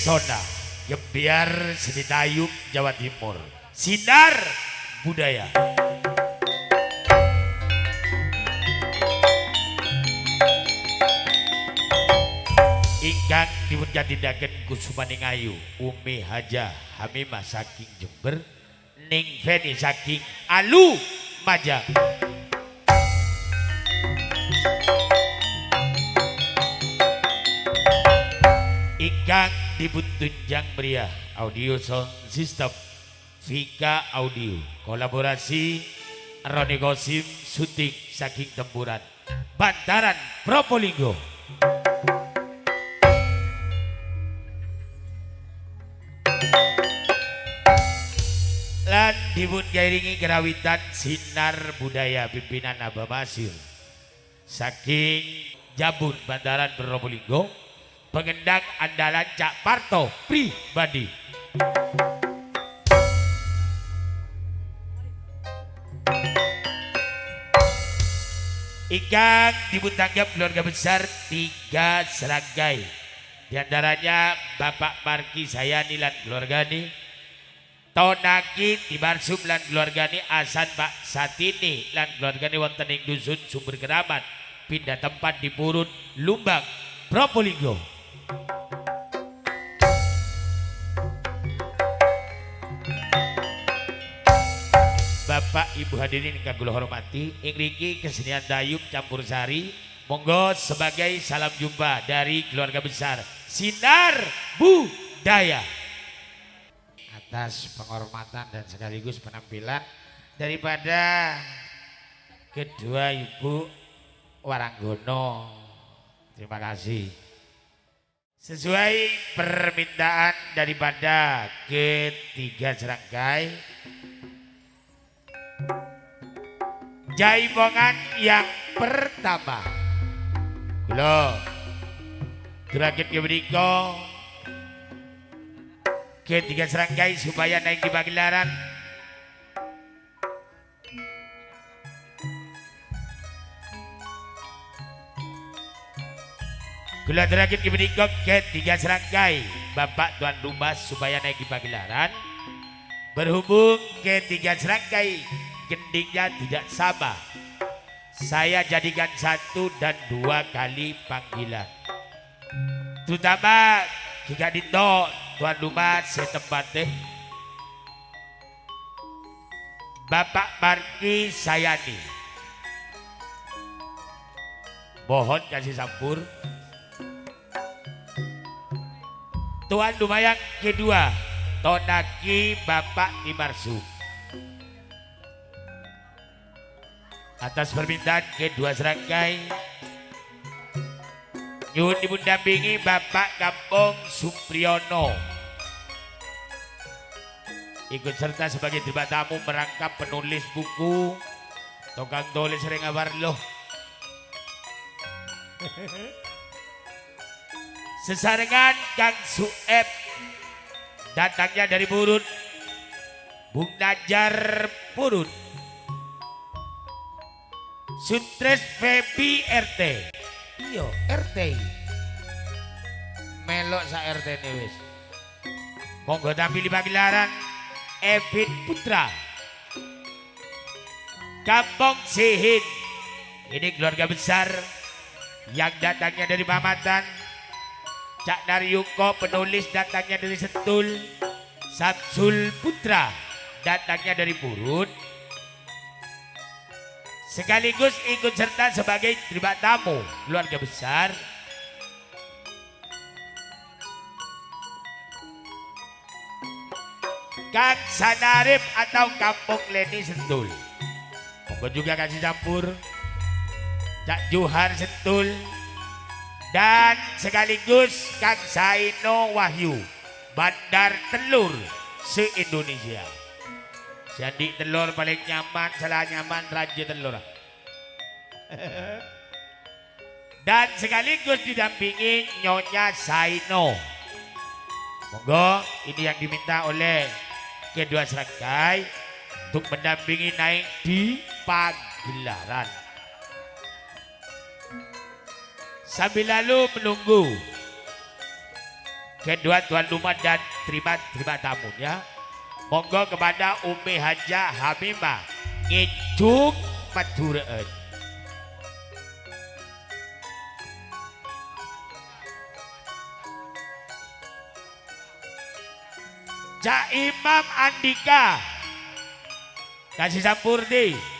Pesona Gebiar Seni Dayung Jawa Timur. Sinar budaya. Ingkang dipun jadidaken Kusumaning Ayu Umi Hajah Hamimah saking Jember, Ning Feni saking Alu Majang. Ingkang dipun tunjang meriah audio sound system Vika Audio, kolaborasi Roni Gosim, syuting saking Tempuran Bantaran Probolinggo. Lan dipun gairingi kerawitan Sinar Budaya pimpinan Abah Masir saking Jabun Bantaran Probolinggo, pengendang andalan Cak Parto pribadi. Ingkang dipun tanggap keluarga besar 3 serangkai, diantaranya Bapak Marki Sayani lan keluargani, Tonaki Tibarsum lan keluargani, Asan Pak Satini lan keluargani wonten ing dusun Sumber Keramat, pindah tempat di Purun Lumbang Probolinggo. Bapak Ibu hadirin ingkang kula hormati, ing mriki kesenian dayung campur sari, monggo sebagai salam jumpa dari keluarga besar Sinar Budaya. Atas penghormatan dan sekaligus penampilan daripada kedua Ibu Waranggono, terima kasih. Sesuai permintaan daripada ketiga serangkai jaipongan yang pertama, kula gerakin ke beriko ketiga serangkai supaya naik di pagelaran. Kula gerakin ke beriko ketiga serangkai Bapak Tuan Rumah supaya naik di pagelaran. Berhubung ketiga serangkai gendingnya tidak sama, saya jadikan 1 dan 2 kali panggilan, terutama jika dito tuan rumah setempatnya Bapak Marki Sayani, mohon kasih sampur. Tuan rumah yang kedua Tonaki Bapak Timarsum, atas permintaan kedua serangkai nyuwun dipun dampingi Bapak Kampung Supriyono ikut serta sebagai terima tamu merangkap penulis buku tukang tulis sering awarloh. Sesarengan Kang Sueb datangnya dari Purun, Bung Najar Purun, Sutres Febi RT. Iya RT melok sa RT ini wis. Monggo tampil di pagelaran Evin Putra, Kampung Sihin. Ini keluarga besar yang datangnya dari Pamatan. Cak Naryuko penulis datangnya dari Sentul. Samsul Putra datangnya dari Purun, sekaligus ikut serta sebagai terima tamu keluarga besar Kang Sanarip atau Kampung Leni Sentul. Monggo juga kasih campur Cak Juhar Sentul dan sekaligus Kang Saino Wahyu, Bandar Telur se-Indonesia. Jadi telur paling nyaman, salah nyaman raja telur. Dan sekaligus didampingi Nyonya Saino. Monggo ini yang diminta oleh kedua serangkai untuk mendampingi naik di pagelaran. Sambil lalu menunggu kedua tuan rumah dan terima tamunya. Monggo kepada Umi Haja Hamimah ngicuk matureen. Cak Imam Andika kasih sampurni.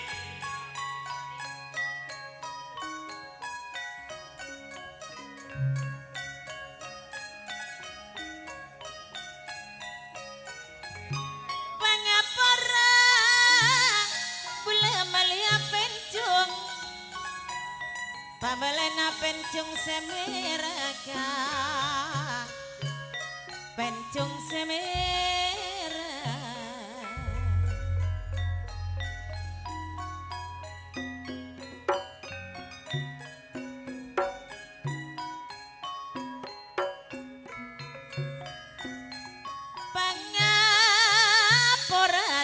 Pabalena pencung semeraga, pencung semera. Pangapora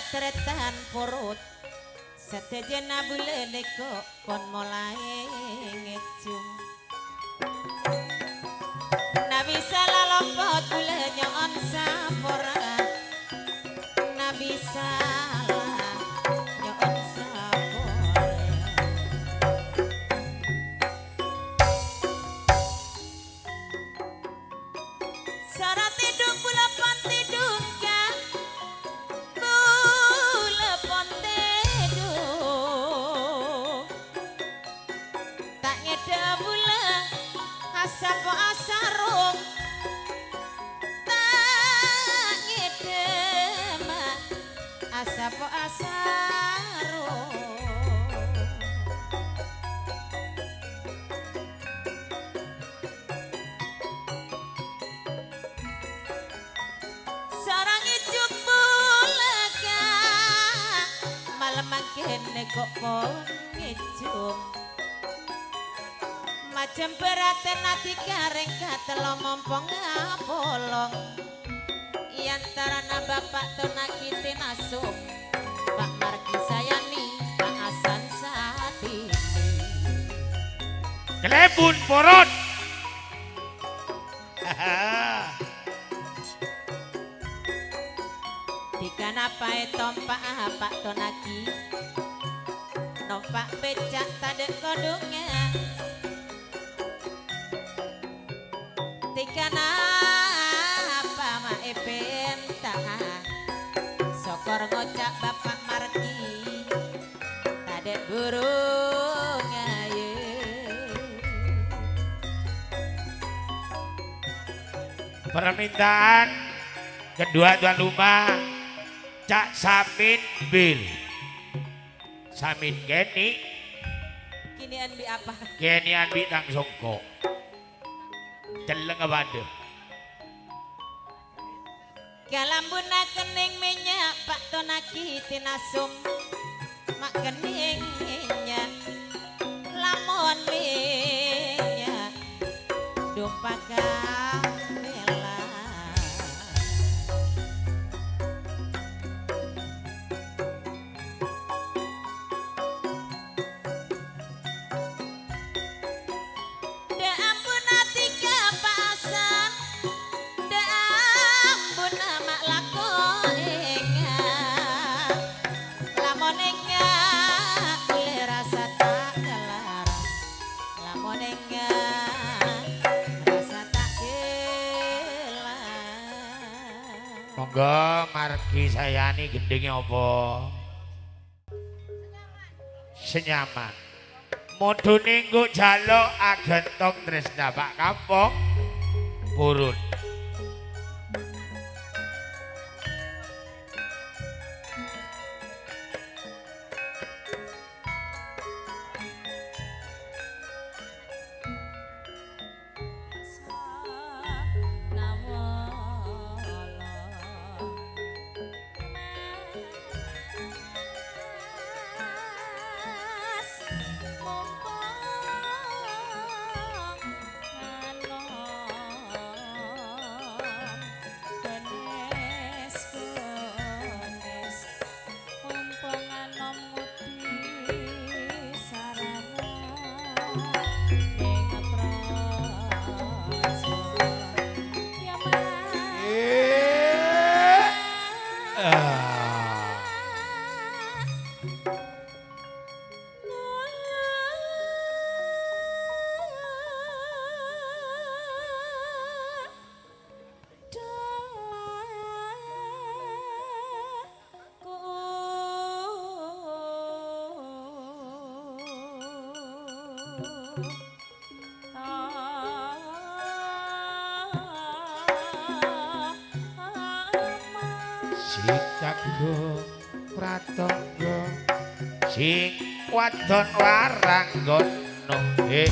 tretan porot. Satejana bulan kok kon mulai ngecung. Nabi salah lompot bulan nyon sapora. Nabi salah nyon sapora. Sara tidung bulan pantidung kan. Bulan pantidung. Tak ngeda bulan asap asarung. Tak ngeda mah asap asarung. Sarang ijuk bulaga malam makin kok pon ngijung. Macam beraten hati kareng katelo mompong ngapolong. Iantarana bapak tonakiti nasuk Pak Marki Sayani Pak Hasan Satini. Kelebun porot. Dikana pae tompak Pak Tonaki. Nompak becak tade kodungnya. Dikana apa ma epenta. Sokor ngocak Bapak Marki. Tade burung aye. Permintaan kedua tuan rumah Cak Samin Bil. Samin Geni, Kini anbi apa? Geni Anbi Tang Songko. Celeng abade. Galambuna kening minyak Pak Tonaki tinasum. Mak kening minyak lamun minyak dumpaka bela. Da ampun ati kapasan, da ampun mak lakon ingat. Lamun ingat boleh rasa tak kelar. Lamun ingat rasa tak kelar. Monggo Marki Sayani gendengnya apa? Senyaman. Modune nggo jaluk agentong tresna Pak Kampung purun. Sitago pratangga sing wadon waranggono ae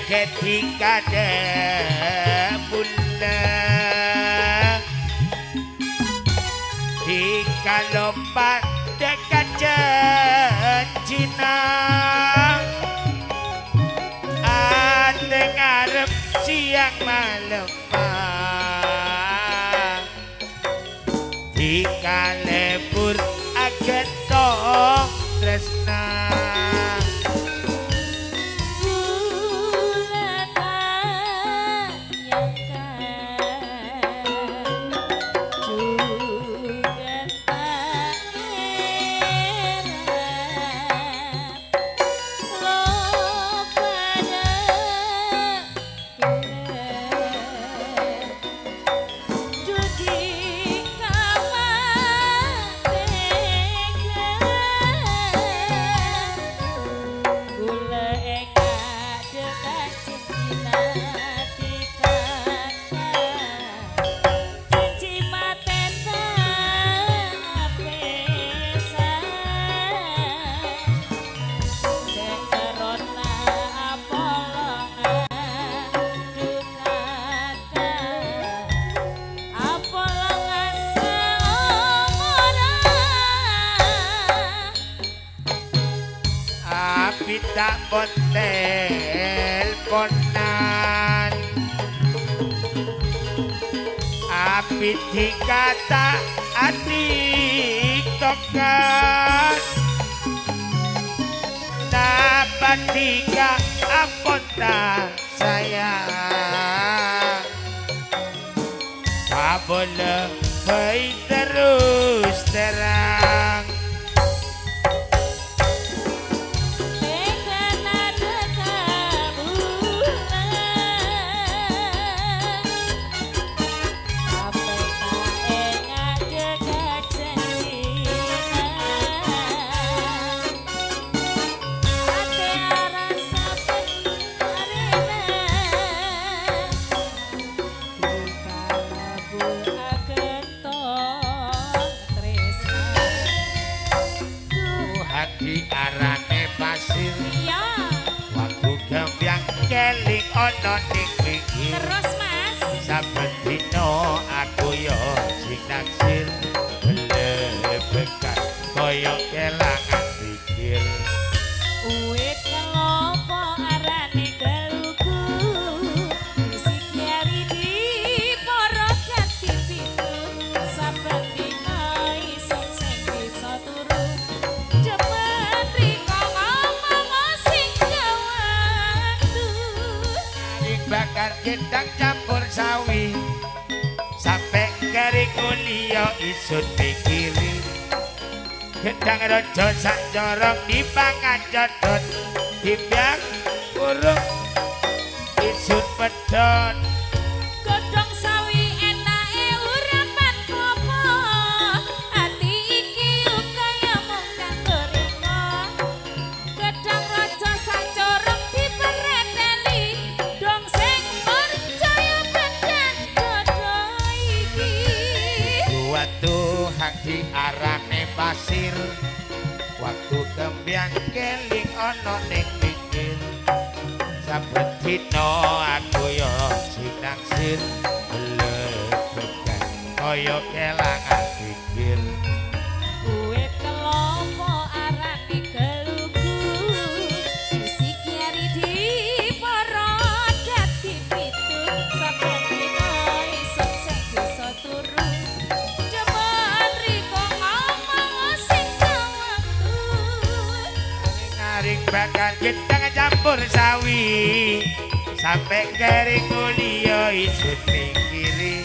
ketika bulan di kalompat dekat Cina dengar siang malam di kalebur agen tong tresna sampun teleponan api dikata adik tokat dapat tiga apota sayang boleh baik terus terang diarane pasir waktu gembyang keling ono ning pinggir Terus Mas saben dino aku yo sing naksir belebekan koyo kelangan pikir Uwit kelopo arane geluku isi kiari di porokan pipiku saben dina isok sing bisa turu cepet riko ngomong sing gawandu ning bakar gendang campur sawi sampai kering kuliah isut pikiri gendang rojo sak corong dipangan codot dimbyang urung isut pedot godhong sawi enake urapan klopo ati iki kaya mung kanggo riko gedhang raja sacorong dipereteli dong sing percaya badan dodo iki buat Tuhan diarane pasir waktu gembyang keling ono ning pinggir saben dino aku yo sing naksir belebekan koyo kelangan pikir Uwit kelopo arane geluku isi kiari di porot dadi pitu saben dina isuk sing bisa turu cemen riko ngomong sing waktu ngaring bakar gendang campur sawi sampai kering kuliah isut pikiri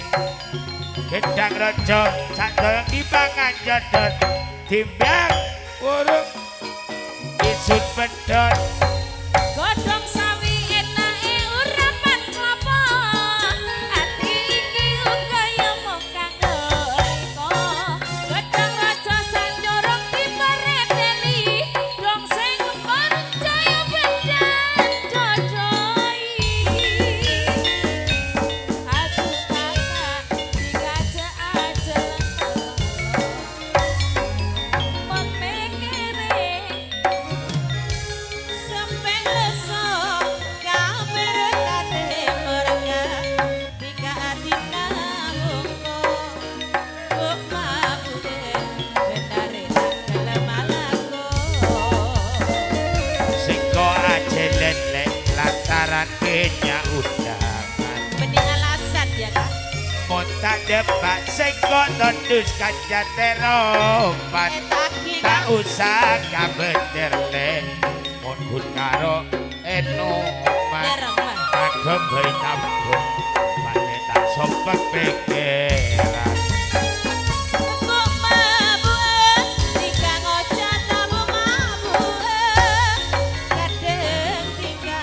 gendang rojo sandol dipangan jodot dimbyang urung isut pedot godhong sawi enake urapan klopo ati iki kaya mung kanggo riko gedhang raja sancorong dipereteli dong sing percaya badan dodo iki aku kakak dikajak-ajak mon mikire sampai leso kamera kate merga tiga adina mongko kok mabude bendare dalam malago singko aja lelek lantaran kenya undangan bening alasan ya Kak monta depak singko tondus kaca teropan taki tak usah kabeter le monhun karo enoman Dereng, Mas. kagem bayi tabung balik tak sopak pikiran kok mabuk tiga ngocah tamu mabuk kadang tiga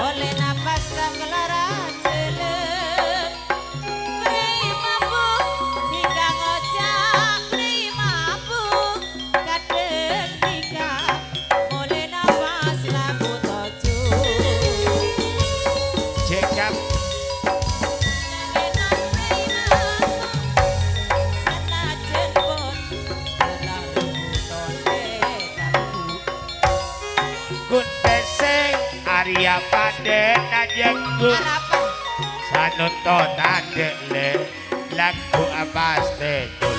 oleh napas tak kelara jelek beri mabuk tiga ngocah beri mabuk kadang tiga oleh napas lagu toju jekap kunteseng Arya Paden ajengku sanunton adek le lagu abas tedul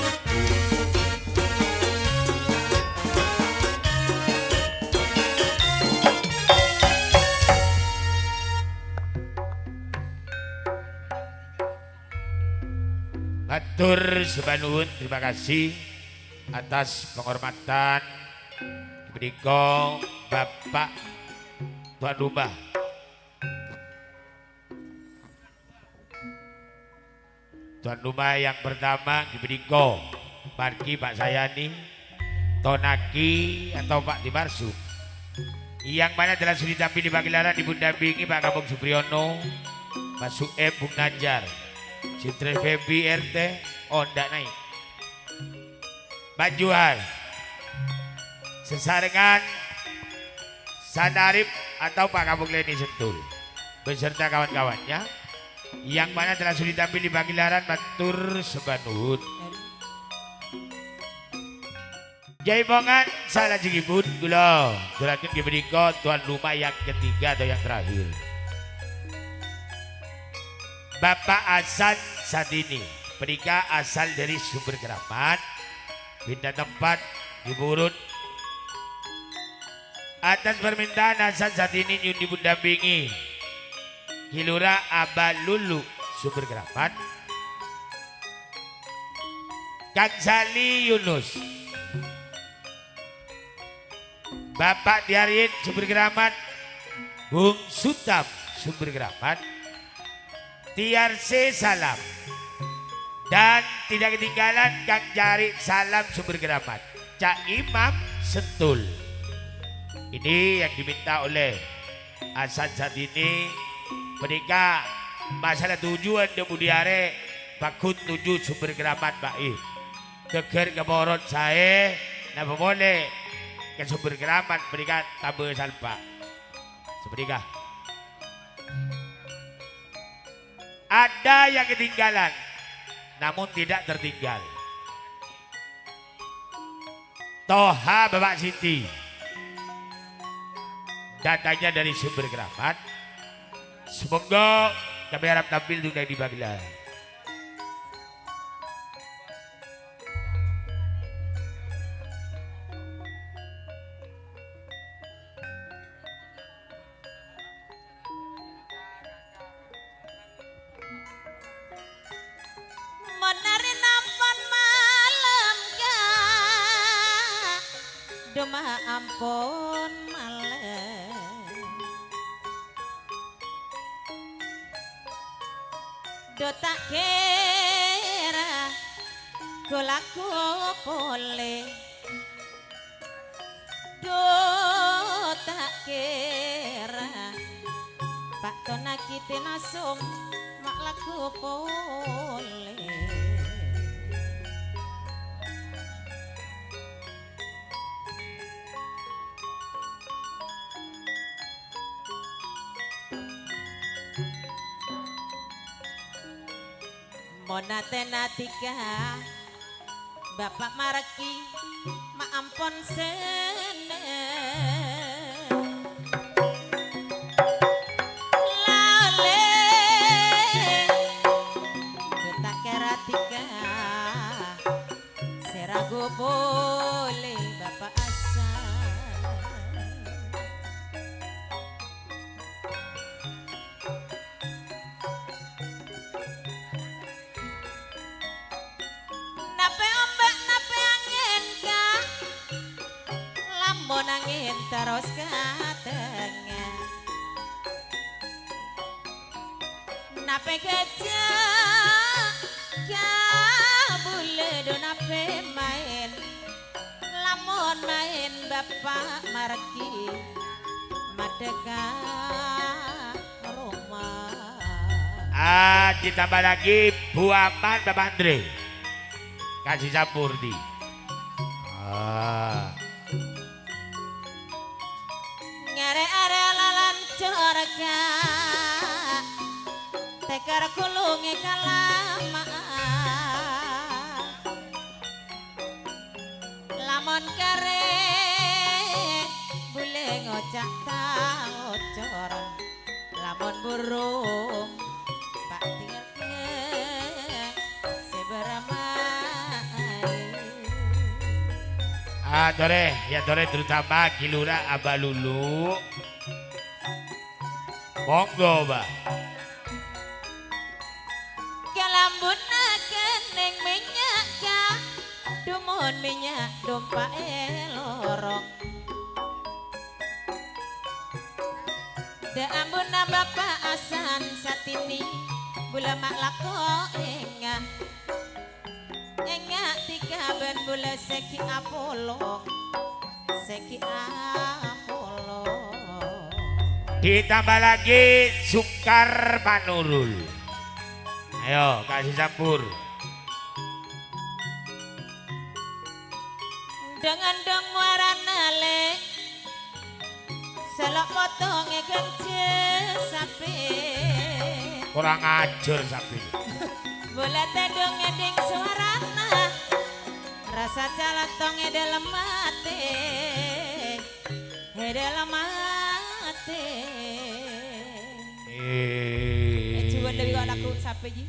Matur sembah nuwun, terima kasih atas penghormatan menika Bapak tuan rumah. Tuan rumah yang pertama diberikan Marki Pak Sayani, Tonaki atau Pak Dimarsum. Yang mana telah sudah tampil di pagelaran didampingi Pak Kampung Supriyono, Mas Sueb Bung Najar, Sintre Febi RT, oh ndak naik. Pak Juhar, sesarengan Sanarip atau Pak Kampung Leni Sentul, beserta kawan-kawannya. Yang mana telah sudah tampil di pagelaran matur sembah nuwun. Jaipongan salah jigipun kula durakeun diberikan tuan rumah yang ketiga atau yang terakhir. Bapak Hasan Sadini, menika asal dari Sumber Keramat, pindah tempat di Burut. Atas permintaan Hasan Sadini nyun didampingi Kilura Abalulu Sumber Keramat, Kang Sali Yunus, Bapak Diarin Sumber Keramat, Bung Sutam Sumber Keramat, TRC Salam, dan tidak ketinggalan Kang Jari Salam Sumber Keramat, Cak Imam Sentul. Ini yang diminta oleh Hasan Sadini. Mereka masalah tujuan kemudiare bakun tuju Sumber Keramat baik keker keborot saya nah boleh ke Sumber Keramat berikan tambah salpa seperti ada yang ketinggalan namun tidak tertinggal. Toha Bapak Siti datanya dari Sumber Keramat. Semoga kami harap tampil juga di pagelaran. Menari nampan malam ga Doma ampun malam do tak kira kulaku boleh do tak kira Pak Tonaki tinasum mak laku boleh Monatenatika Bapak Marki maampun seneng lale tak keratika serago boleh Bapak asal angin terus katengah nape gajah kabule do nape main lamun main Bapak Marki madega rumah ditambah lagi Bu Aman Bapak Andre kasih Sapurdi are lalan corga tekar kulungi kalama lamon kare bule ngocak ta ngocor lamon burung Pak Tirne seberamai dore ya dore terutama Kilura Abalulu monggo Mbak kelambun keneng Mun minyak dompake lorong Da ambun Bapak Asan Satini Bula mak lako engah Engah tika ben bula seki Apollo Seki Apollo Ditambah lagi Sukar Manurul. Ayo kasih campur. Dengan dong warana le Selok potongnya kence sapi Kurang ajar sapi. Bola tedong ngeding suarana Rasa calatongnya dalam mati Dalam mati Cuman lebih kau nak sapi ji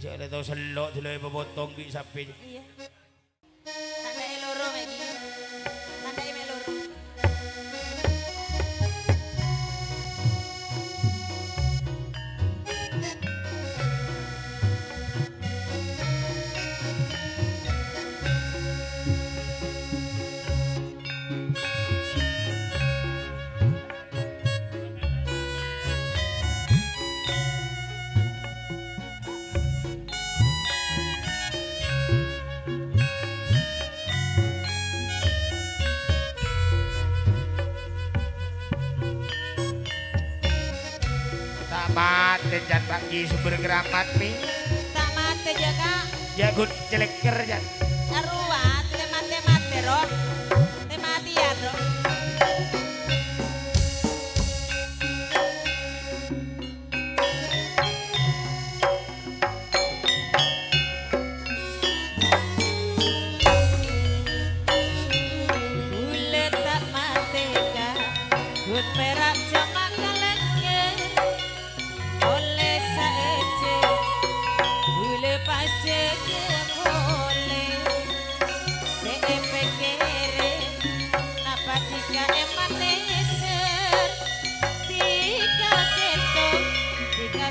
Jangan tahu selok dulu yang potong di sapi. Iya Tanda eloro lagi Tanda eloro Mate jan pagi sumber keramat mi. Tak mate jaga Jagut celeker jan. Aruat mate roh Tematian roh Ule tak mate ka Gun perak jamak kalengnya Oleh saeje Ule pasce ke boleh Seepekere Napa tika emaneser Tika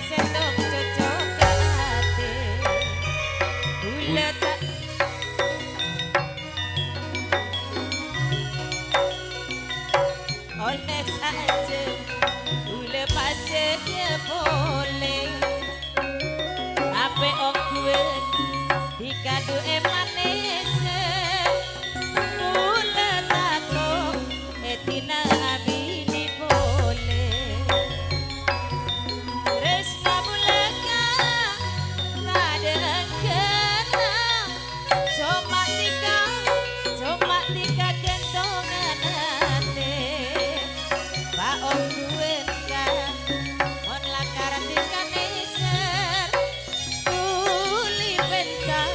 setok cocok ate Ule tak Oleh saja Ule pasce ke boleh Ape okuen Dikadu emaneser Ule tako Etina abini boleh Resna bulaka Tada kena Cuma tika kentongan ate Pak okuen ka Mon lakar tika neser Uli penta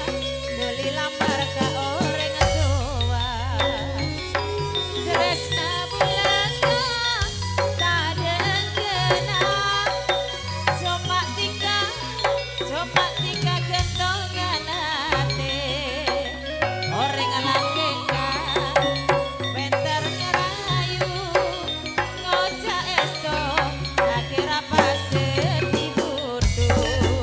Duli lamar ka orang tua Tresna bulaka Tada kena Cuma tika kentongan ate Orang laki ka Penter ngerayu Ngoja esto Akhirnya pasti dibutuh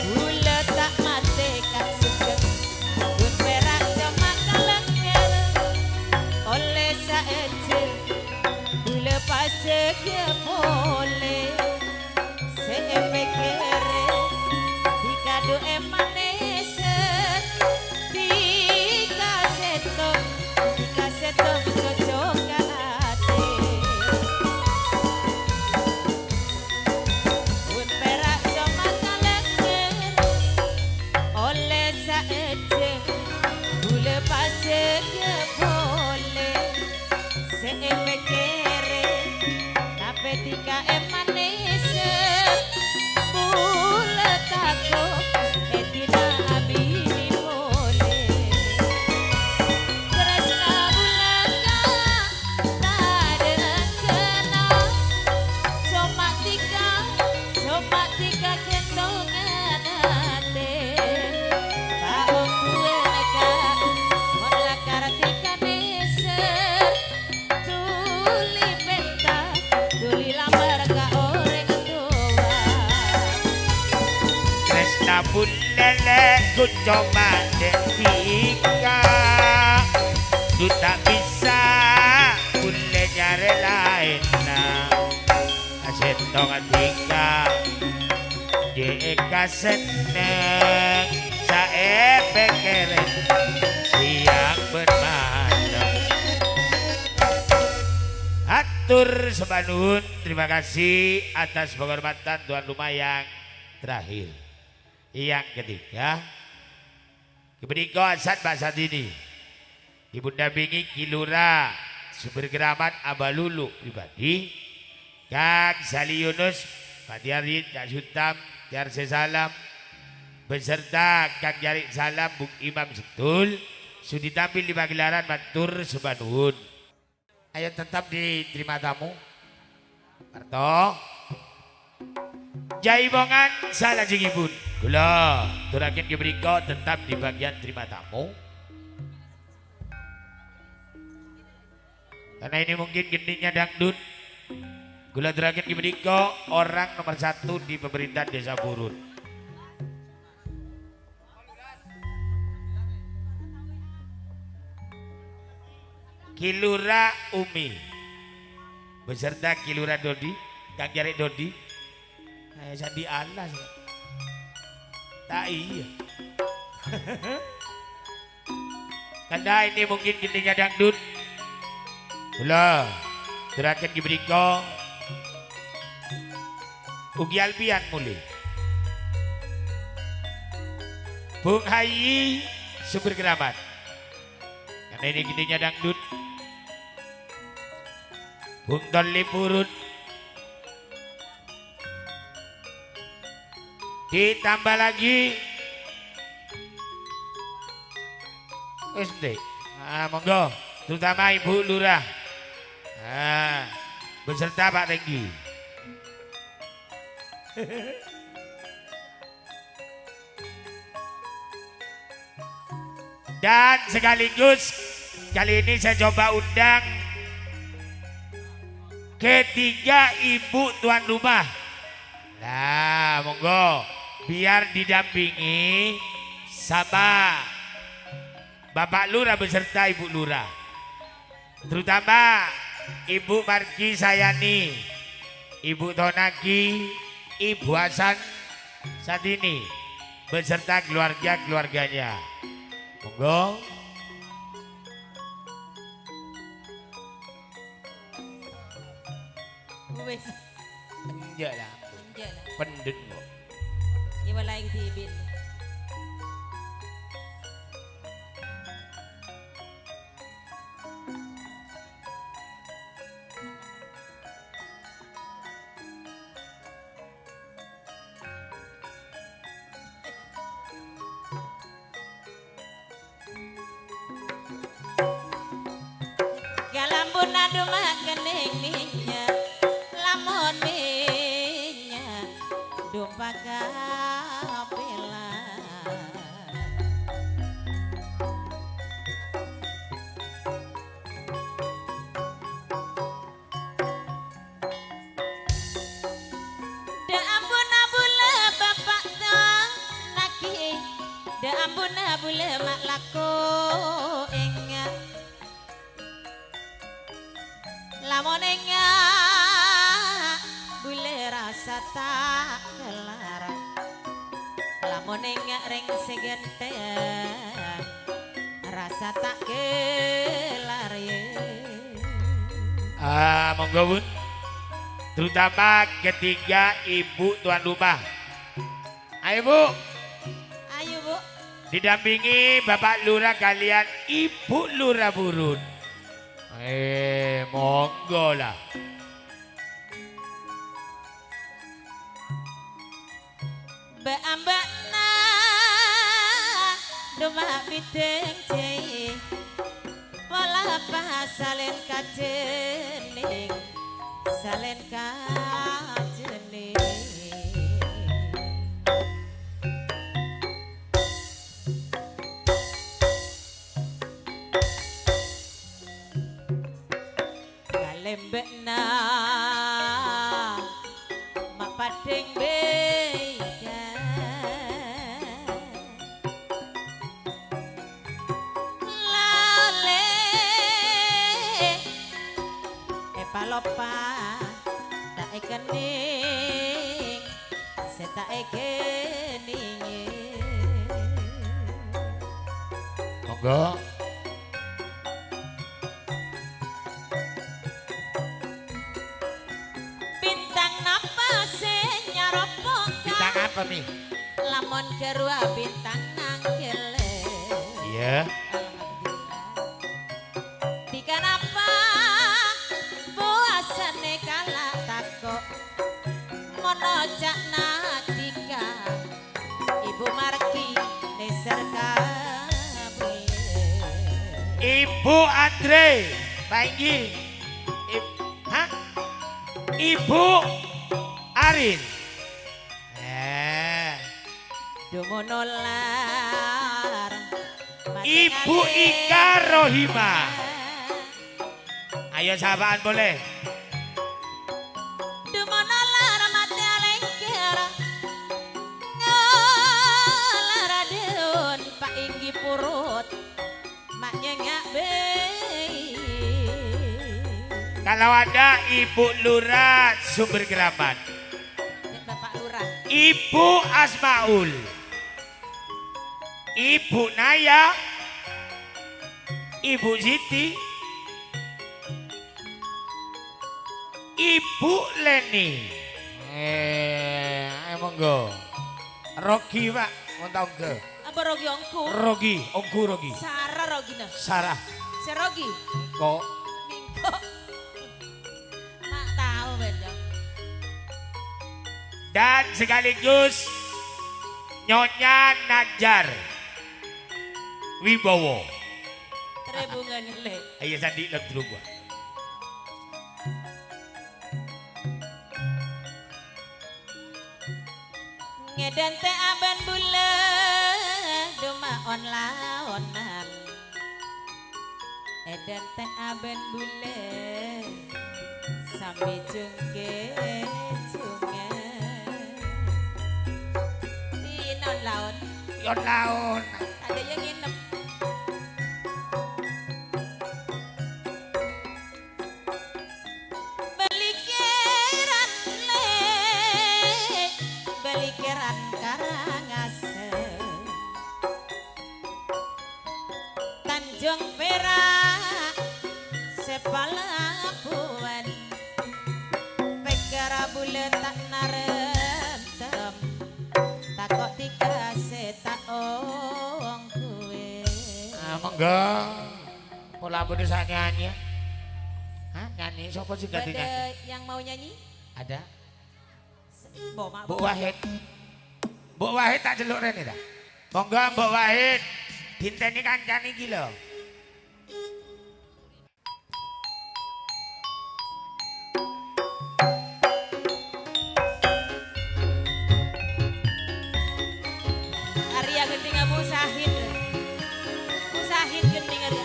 Gula tak mati kak sugeng Gun perak cuma kalengnya Oleh saeje Gula pasti ke boleh Seepekere Dikadu emaneser Dikasetok cocok ate Gun perak cuma kalengnya Oleh saeje Gula pasti ke boleh Seepekere Tapi tika emaneser Bula tako Etina abini boleh Tresna bulaka Tada kena Cuma tika kentongan ate Pak okuen ka Mon lakar tika neser Tuli penta Tuli lamar ka orang tua Resna bulele ku coba depi kaseneng saepek keren siang bermalam. Atur sebanun, terima kasih atas penghormatan tuan rumah yang terakhir. Yang ketiga, kebenika asat bahasa dini Ibu dampingi Kilura Sumber Keramat Abalulu pribadi Kang Sali Yunus Pak Tiarin Kak Sutam Tiar Sesalam beserta Kang Jarik Salam Bung Imam Setul sudah tampil di pagelaran matur sebanun. Ayo tetap diterima tamu Parto Jaibongan salah jengibun gula turakin keberiko tetap di bagian terima tamu karena ini mungkin gendingnya dangdut gula turakin keberiko orang nomor 1 di pemerintahan Desa Burun. Kilura Umi beserta Kilura Dodi Kang Jarik Dodi Sandi Allah tak iya karena ini mungkin gendingnya dangdut gula terakhir diberiko Ugi Alpian mulai Bung Hayi Sumber Keramat karena ini gendingnya dangdut Bung Toli Purut ditambah lagi wis ndek monggo terutama Ibu Lurah beserta Pak Renggi dan sekaligus kali ini saya coba undang ketiga ibu tuan rumah. Nah, monggo biar didampingi sama Bapak Lurah beserta Ibu Lurah. Terutama Ibu Marki Sayani, Ibu Tonaki, Ibu Hasan Sadini beserta keluarga-keluarganya. Monggo. Wes. Enggak lah. Enggak lah. Pendek kok. Iwa lain tibin. Galambun adu makan ningnya lamun minya dumpa kapela da ampun abule bapak tang laki da ampun abule mak lako ingat lamun ingat bule rasa tak kelaran lamun ingat ring segenten rasa tak kelar ye. Monggo Bun. Terutama ketiga ibu tuan rumah. Ayo Bu. Ayo Bu. Didampingi Bapak Lurah kalian Ibu Lurah Burun. Monggo lah. Beambak na domah biteng cei pola pasalen kajening salen kajening kalembek na mak padeng beka lale palopa tak kening seta Monggo. Bintang napa sing nyaropo Bintang apa Mi? lamun gerua bintang nangkele. Iya. Dika napa puasane kala takok mono cak nadika Ibu Marki neser kabule. Ibu Andre, Painggi. Hah? Ibu Arin. Dumonolar Ibu Ika Rohima. Ayo sapaan boleh. Dumonolar mate alengker ngalar deun Pak Inggi Purut maknya ngak bei. Kalau ada Ibu Lurah Sumber Keramat, Bapak Lurah, Ibu Asmaul, Ibu Naya, Ibu Siti, Ibu Leni. Monggo. Rogi Pak, mau tahu ke? apa Rogi ongku? Rogi, Ongku Rogi. Sarah Rogina. Sarah, Si Rogi. kok Mingko. Mak tahu benjang. dan sekaligus Nyonya Najar Wibowo. Trebungan nilai. Ayo sandi lek dulu gua. Ngeden teh aban bule duma on laonan. Eden teh aban bule sambil jengke junge. Di non laon Yon laon. ada yang nginep. Belikiran le, belikiran Karangase, Tanjung Perak, Sepalabuan, Pekara bule tak narentem, takok dikasih tak ong kue. Monggo. Pola desa nyanyi. Hah, nyanyi sapa sing ganti nyanyi? Ada yang mau nyanyi? Ada. Mak, Bu Wahid. Bu Wahid tak celuk rene ta? Monggo Mbok Wahid. Dinteni kancane iki lho. Arya genting Abu Sahid. Bu Sahid genting Arya.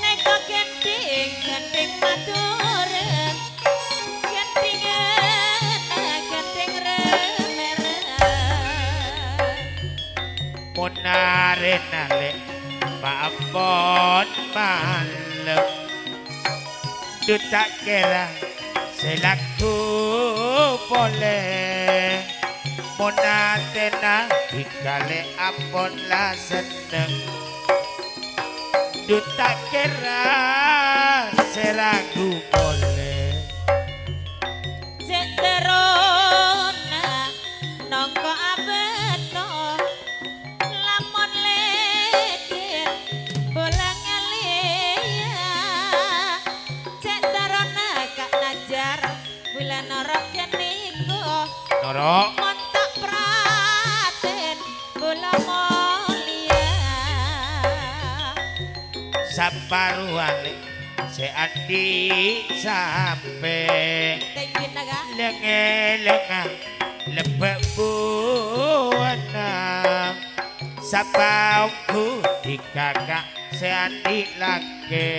Neko genting genting maturen, genting remeren. Munare nale Paapon malem Duta kira selaku boleh Munatena dikale ampon lah seneng Duta kira selaku boleh Cek terona nongko abeno lamun ledin bolang alia. Cek terona kak najar bulan norok jeniko Norok montak praten bola molia. saparuane se andi sampe Tinggi naga. lenga lebek buana sabaungku dikakak seandi lagi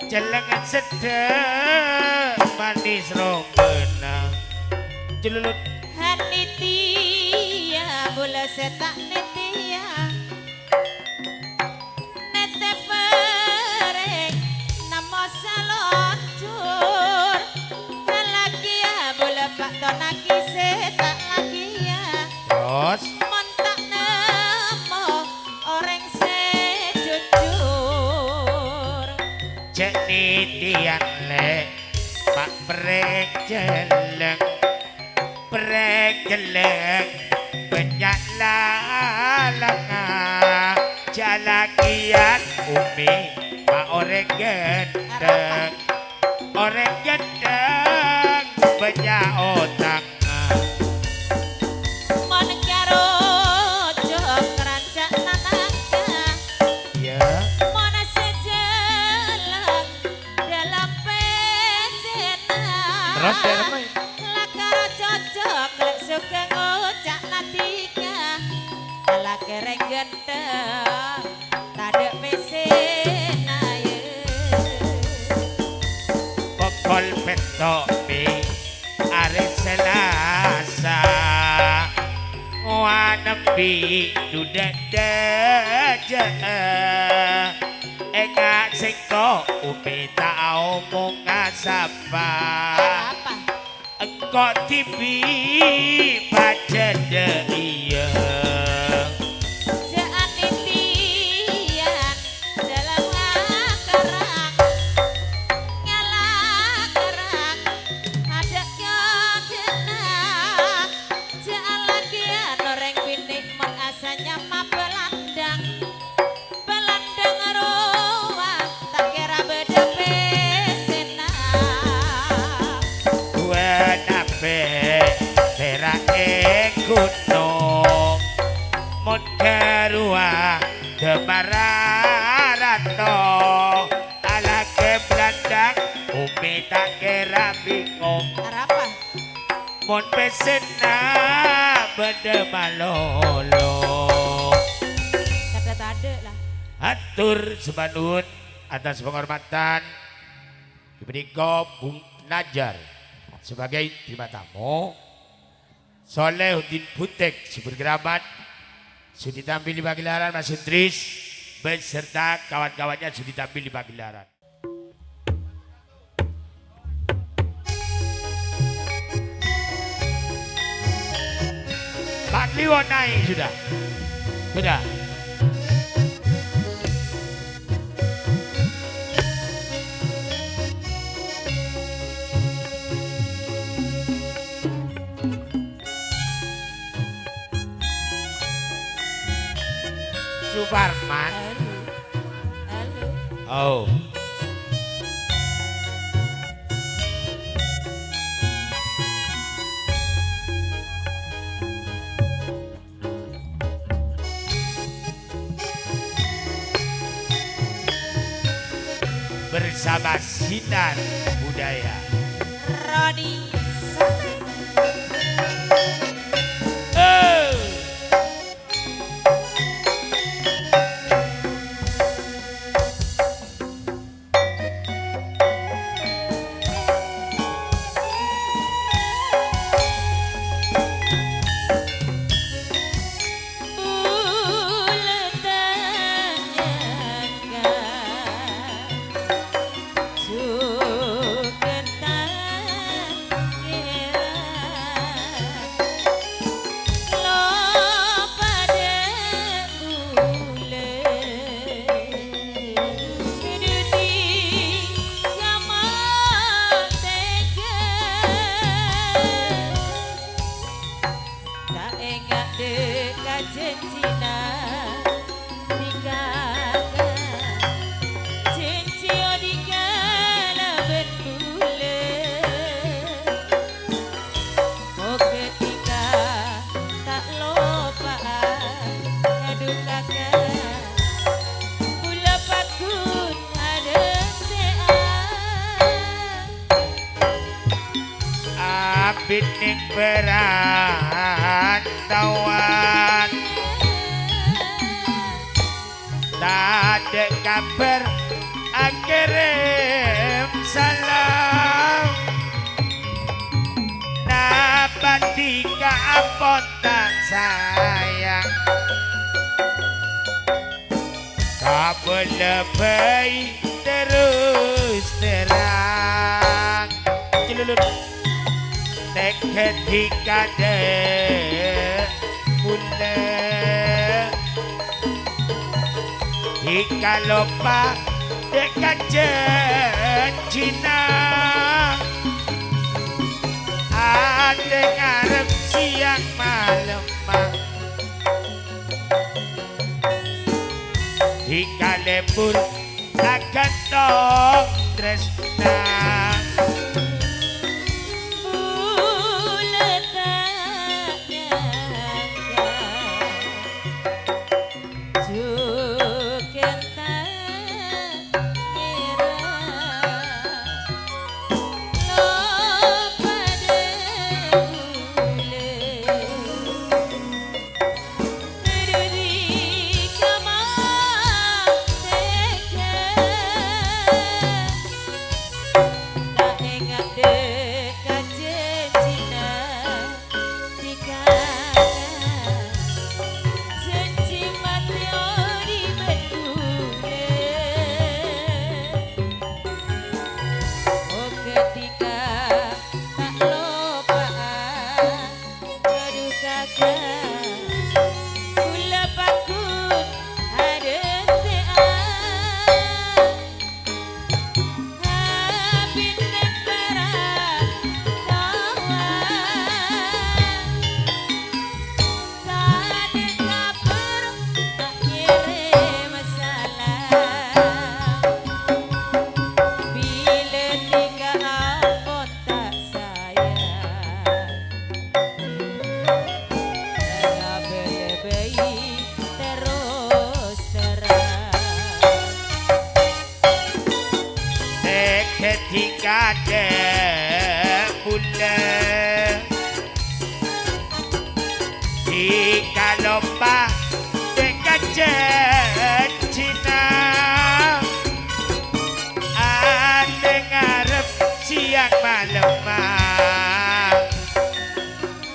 celengan sedek manis rombena celulut Hanitia bola setak netia nete pereng namo salocur lagi ya bola pak tonaki setak lagi ya terus montak nemo orang sejujur cek nitian le pak pereng jeleng banyak lalanga jalakian umi ma orang gendeng banyak otak mon karo jok rancak nanaka ya mon sejelang dalam pecena terus deremai lakaro cocok lek suka ngocak natika ala kereng gendeng tade mesin aye pokol petok mi are selasa wanebi dudek deje enggak singko umi tak omong ngasapa apa engkau tibi baca iya seanitian dalam akarang nyala kerang ada jenah sealagian orang pinik mon asanya ma belandang roa tak kira beda pesena perak gunung mon kerua demararano ala ke belandang umi tak kira bingung apa mon pesena beda malolo kata tade lah atur sebanun atas penghormatan diberi Bung Najar sebagai terima tamu Solehuddin Butek Subur Keramat sudah tampil di pagelaran Mas Sutris beserta kawan-kawannya sudah tampil di pagelaran. Pak Liwon naik sudah. Suparman. halo Oh. Bersama Sinar Budaya. Rodi Sate Oh. abining perantauan tak ada kabar kirim salam nabatika apon tak sayang tak lebih terus terang celulur tek ketika dek mulai jika lupa dekat Cina ada ngarep siang malam jika lembur akan dong tresna ketika dek bulan jika lupa dekat Cina ada ngarep siang malam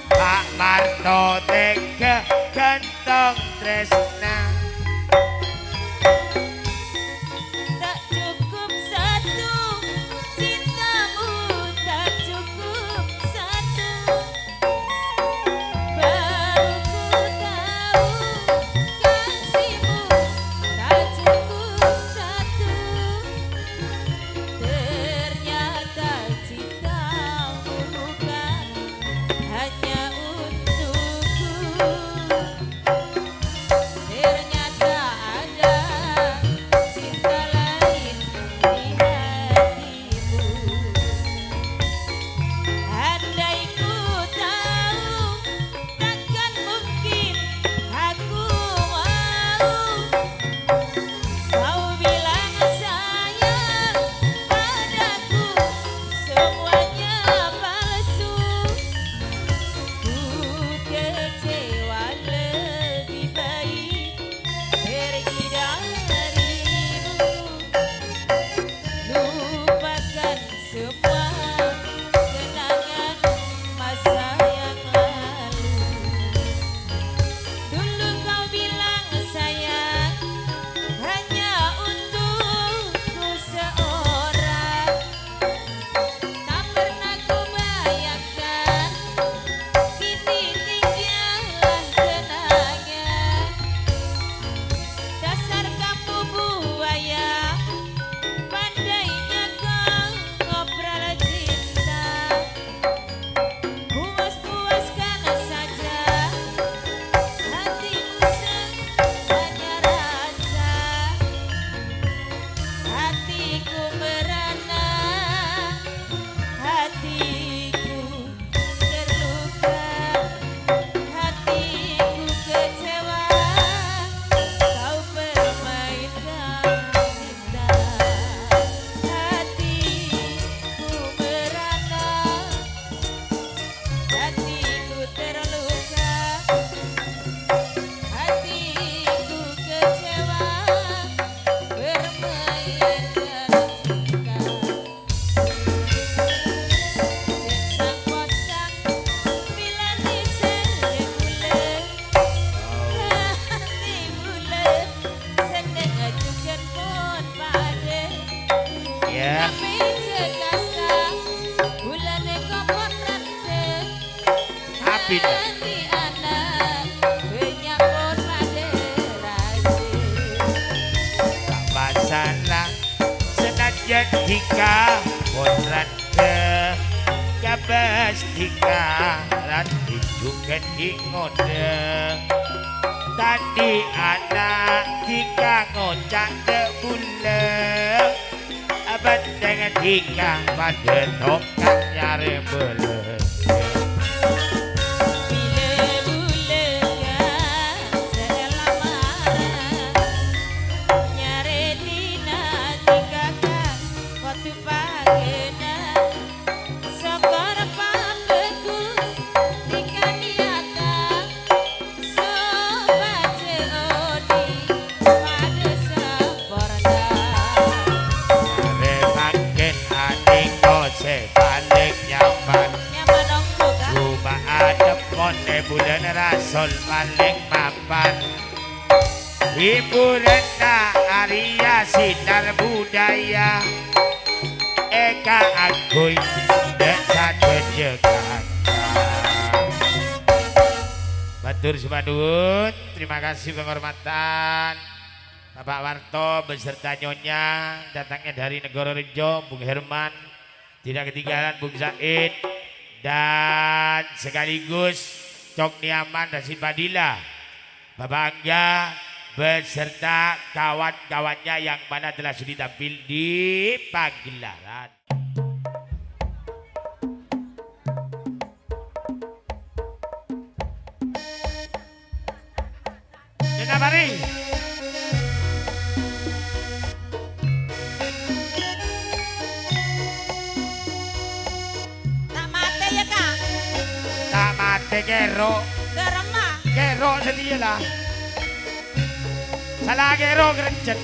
Pak Marto teka kantong tresna pindah. Tak masalah senajan jika potrat ke kabas jika ranti juga ingode tadi anak jika ngocak debule abad dengan jika pada tongkat nyari bele. Bulan Rasul paling mapan hiburan Arya sinar budaya Eka Agoy desa Jakarta. Batur Sumanun, terima kasih penghormatan Bapak Warto beserta Nyonya datangnya dari Negoro Rejo, Bung Herman, tidak ketinggalan Bung Said dan sekaligus Cok Niaman dan si Padilla, Bapak Angga beserta kawan-kawannya yang mana telah sudi tampil di pagelaran. Nyonya mari. Tak mati ya Kak. Tak mati kero. Geremah. Kero sedialah. Salah kero kerencet.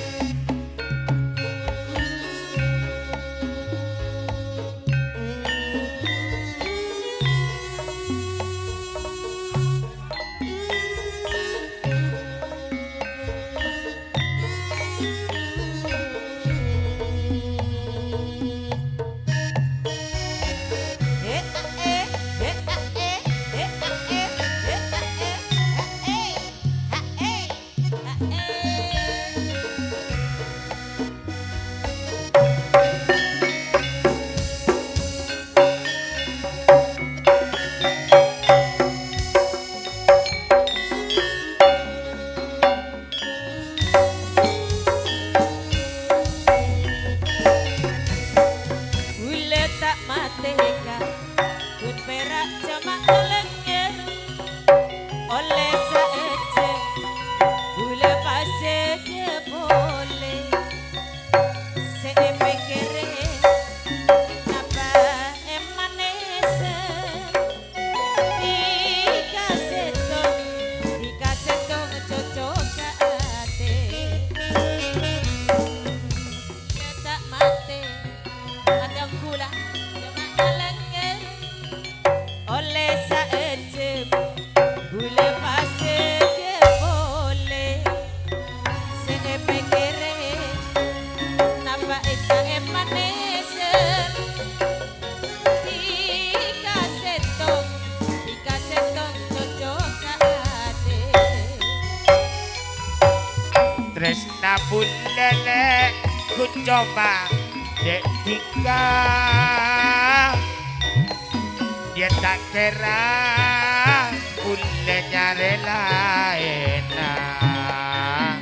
Tresna pun lelek ku coba dek tika dia tak kira pulenya rela enak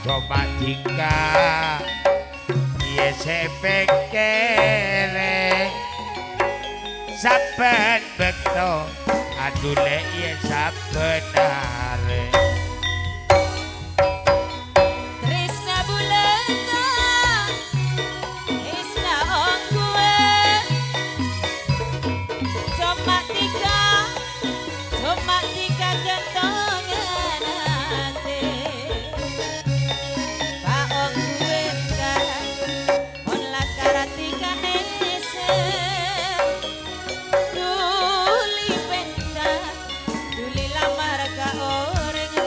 coba tika dia sepekere saben bekto aduh le iya sabenare. Duli lamar ka orang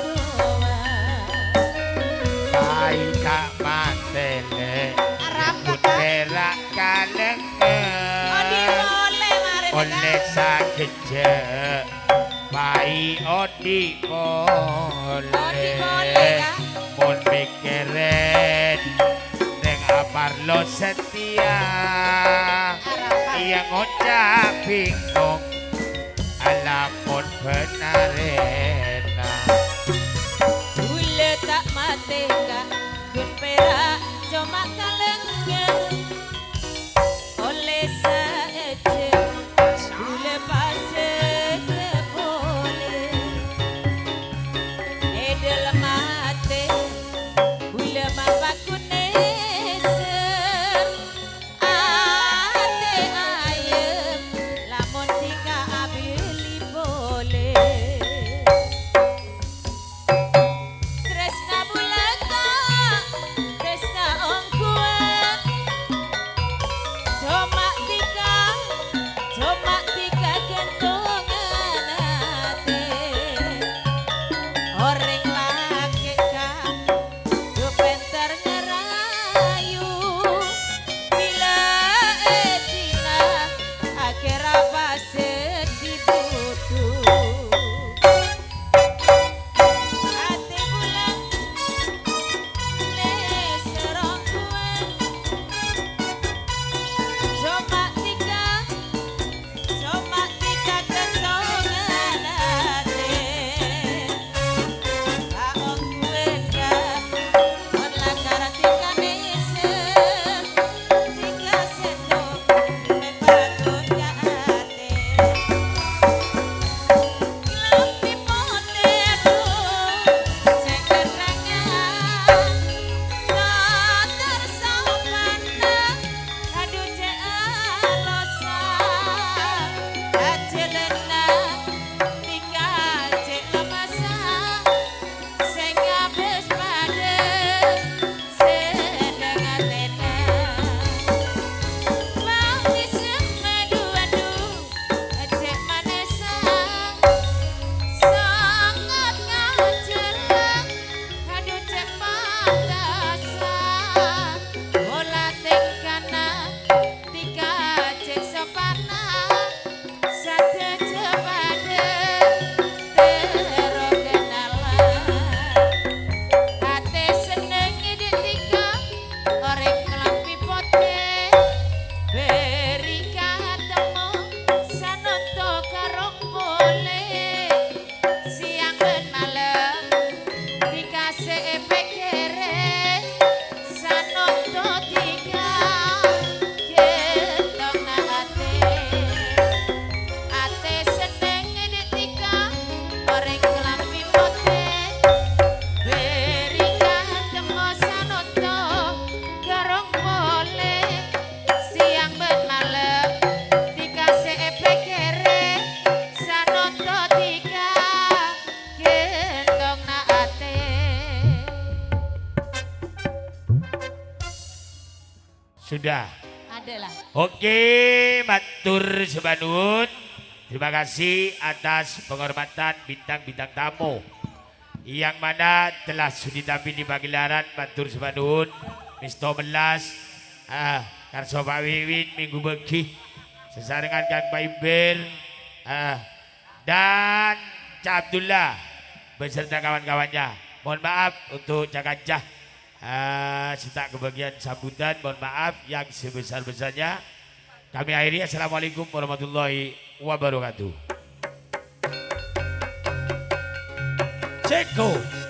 oleh sagejek pai odi boleh, boleh Kak. mun pikirin ning aparlo setia Harapan. yang ngucap bingung alamun benarena Gula tak mati kak gun perak cuma kalengan oleh saja gula pasir boleh edel mati gula mabak kuneser ate ayem lamun tika abili boleh Tresna bulaka, tresna ongkua, coma tika kentongan hati. Orang laki kak, du penter ngerayu, bila etina akhir apa sedih butuh. Ate bulan serong kue coma tika kentongan ate kaong kue ka on lakar tika neser tika sendok mepatun ka ate Lampi poteru cekerangan Tatar sampana aduh cek alosa ajelena tika cek lemasa sing abis pada sedang atena Wangi semadu-adu cek manesa sangat ngajerang aduh cek pantasa bola tingkana tika cek sepana sate cepade tero kenalan hati seneng ide tika orek kelampi pote beri katemu sanonto karong boleh siang dan malam dikasih efek kere sanonto tiga gendong na ate seneng ide tika orang kelampi pote beri katemu sanonto karong boleh siang dan malam dikasih efek kere sanonto tiga gendong na ate sudah. adalah Oke, matur sebanun. Terima kasih atas penghormatan bintang-bintang tamu yang mana telah sudi tampil di pagelaran matur sebanun. Misto Belas, Karso Pak Wiwin minggu begi, sesarengan Kang Baimber, dan Cak Abdullah beserta kawan-kawannya. Mohon maaf untuk Cak Kancah. Setak kebagian sambutan, mohon maaf yang sebesar-besarnya. Kami akhiri, assalamualaikum warahmatullahi wabarakatuh. Ceko.